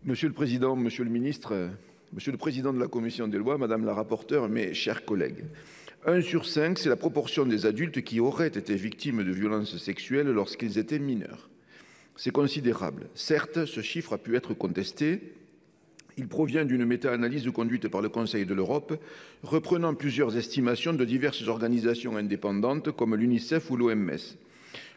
Monsieur le Président, Monsieur le Ministre, Monsieur le Président de la Commission des lois, Madame la rapporteure, mes chers collègues. 1 sur 5, c'est la proportion des adultes qui auraient été victimes de violences sexuelles lorsqu'ils étaient mineurs. C'est considérable. Certes, ce chiffre a pu être contesté. Il provient d'une méta-analyse conduite par le Conseil de l'Europe, reprenant plusieurs estimations de diverses organisations indépendantes comme l'UNICEF ou l'OMS.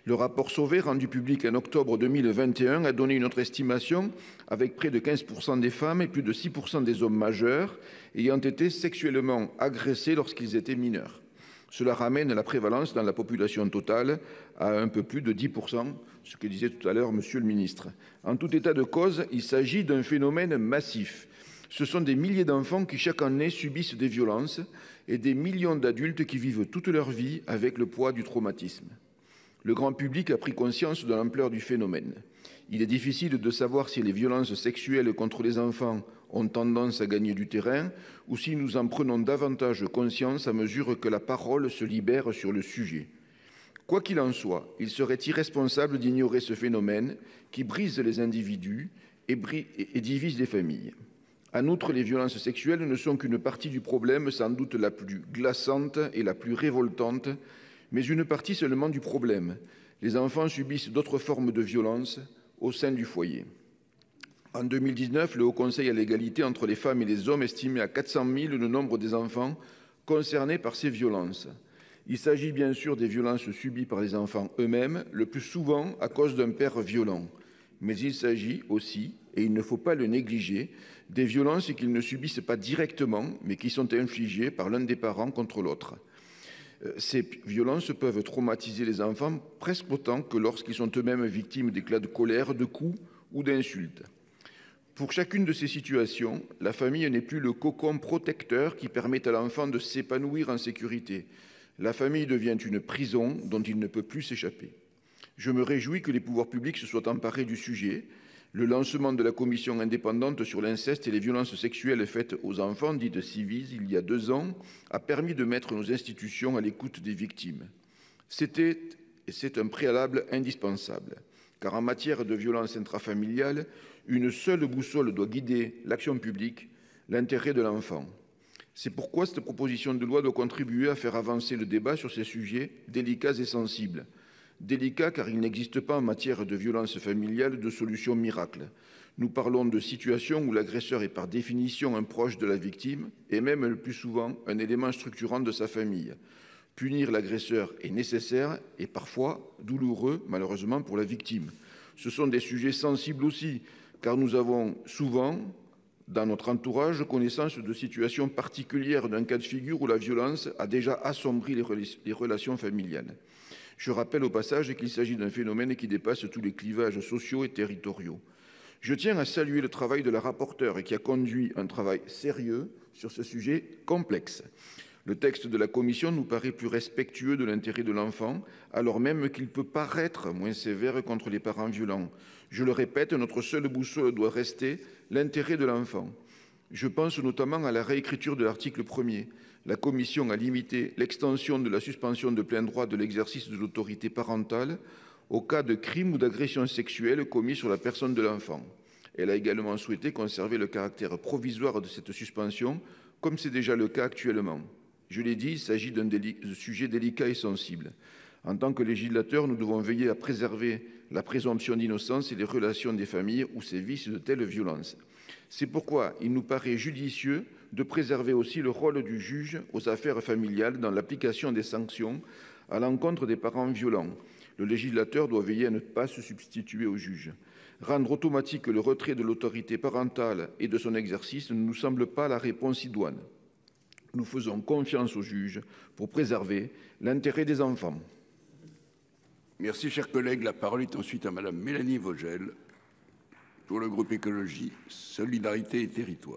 Le rapport Sauvé, rendu public en octobre 2021, a donné une autre estimation avec près de 15% des femmes et plus de 6% des hommes majeurs ayant été sexuellement agressés lorsqu'ils étaient mineurs. Cela ramène la prévalence dans la population totale à un peu plus de 10%, ce que disait tout à l'heure Monsieur le Ministre. En tout état de cause, il s'agit d'un phénomène massif. Ce sont des milliers d'enfants qui chaque année subissent des violences et des millions d'adultes qui vivent toute leur vie avec le poids du traumatisme. Le grand public a pris conscience de l'ampleur du phénomène. Il est difficile de savoir si les violences sexuelles contre les enfants ont tendance à gagner du terrain ou si nous en prenons davantage conscience à mesure que la parole se libère sur le sujet. Quoi qu'il en soit, il serait irresponsable d'ignorer ce phénomène qui brise les individus et divise les familles. En outre, les violences sexuelles ne sont qu'une partie du problème, sans doute la plus glaçante et la plus révoltante, mais une partie seulement du problème. Les enfants subissent d'autres formes de violence au sein du foyer. En 2019, le Haut Conseil à l'égalité entre les femmes et les hommes estimait à 400 000 le nombre des enfants concernés par ces violences. Il s'agit bien sûr des violences subies par les enfants eux-mêmes, le plus souvent à cause d'un père violent. Mais il s'agit aussi, et il ne faut pas le négliger, des violences qu'ils ne subissent pas directement, mais qui sont infligées par l'un des parents contre l'autre. Ces violences peuvent traumatiser les enfants presque autant que lorsqu'ils sont eux-mêmes victimes d'éclats de colère, de coups ou d'insultes. Pour chacune de ces situations, la famille n'est plus le cocon protecteur qui permet à l'enfant de s'épanouir en sécurité. La famille devient une prison dont il ne peut plus s'échapper. Je me réjouis que les pouvoirs publics se soient emparés du sujet. Le lancement de la commission indépendante sur l'inceste et les violences sexuelles faites aux enfants, dite Ciivise, il y a 2 ans, a permis de mettre nos institutions à l'écoute des victimes. C'était et c'est un préalable indispensable, car en matière de violence intrafamiliale, une seule boussole doit guider l'action publique, l'intérêt de l'enfant. C'est pourquoi cette proposition de loi doit contribuer à faire avancer le débat sur ces sujets délicats et sensibles. Délicat car il n'existe pas en matière de violence familiale de solution miracle. Nous parlons de situations où l'agresseur est par définition un proche de la victime et même le plus souvent un élément structurant de sa famille. Punir l'agresseur est nécessaire et parfois douloureux malheureusement pour la victime. Ce sont des sujets sensibles aussi car nous avons souvent dans notre entourage connaissance de situations particulières d'un cas de figure où la violence a déjà assombri les relations familiales. Je rappelle au passage qu'il s'agit d'un phénomène qui dépasse tous les clivages sociaux et territoriaux. Je tiens à saluer le travail de la rapporteure qui a conduit un travail sérieux sur ce sujet complexe. Le texte de la Commission nous paraît plus respectueux de l'intérêt de l'enfant, alors même qu'il peut paraître moins sévère contre les parents violents. Je le répète, notre seule boussole doit rester l'intérêt de l'enfant. Je pense notamment à la réécriture de l'article 1er. La Commission a limité l'extension de la suspension de plein droit de l'exercice de l'autorité parentale au cas de crime ou d'agression sexuelle commis sur la personne de l'enfant. Elle a également souhaité conserver le caractère provisoire de cette suspension, comme c'est déjà le cas actuellement. Je l'ai dit, il s'agit d'un sujet délicat et sensible. En tant que législateurs, nous devons veiller à préserver la présomption d'innocence et les relations des familles où sévissent de telles violences. C'est pourquoi il nous paraît judicieux de préserver aussi le rôle du juge aux affaires familiales dans l'application des sanctions à l'encontre des parents violents. Le législateur doit veiller à ne pas se substituer au juge. Rendre automatique le retrait de l'autorité parentale et de son exercice ne nous semble pas la réponse idoine. Nous faisons confiance au juge pour préserver l'intérêt des enfants. Merci, cher collègue. La parole est ensuite à Madame Mélanie Vogel pour le groupe Écologie, Solidarité et Territoires.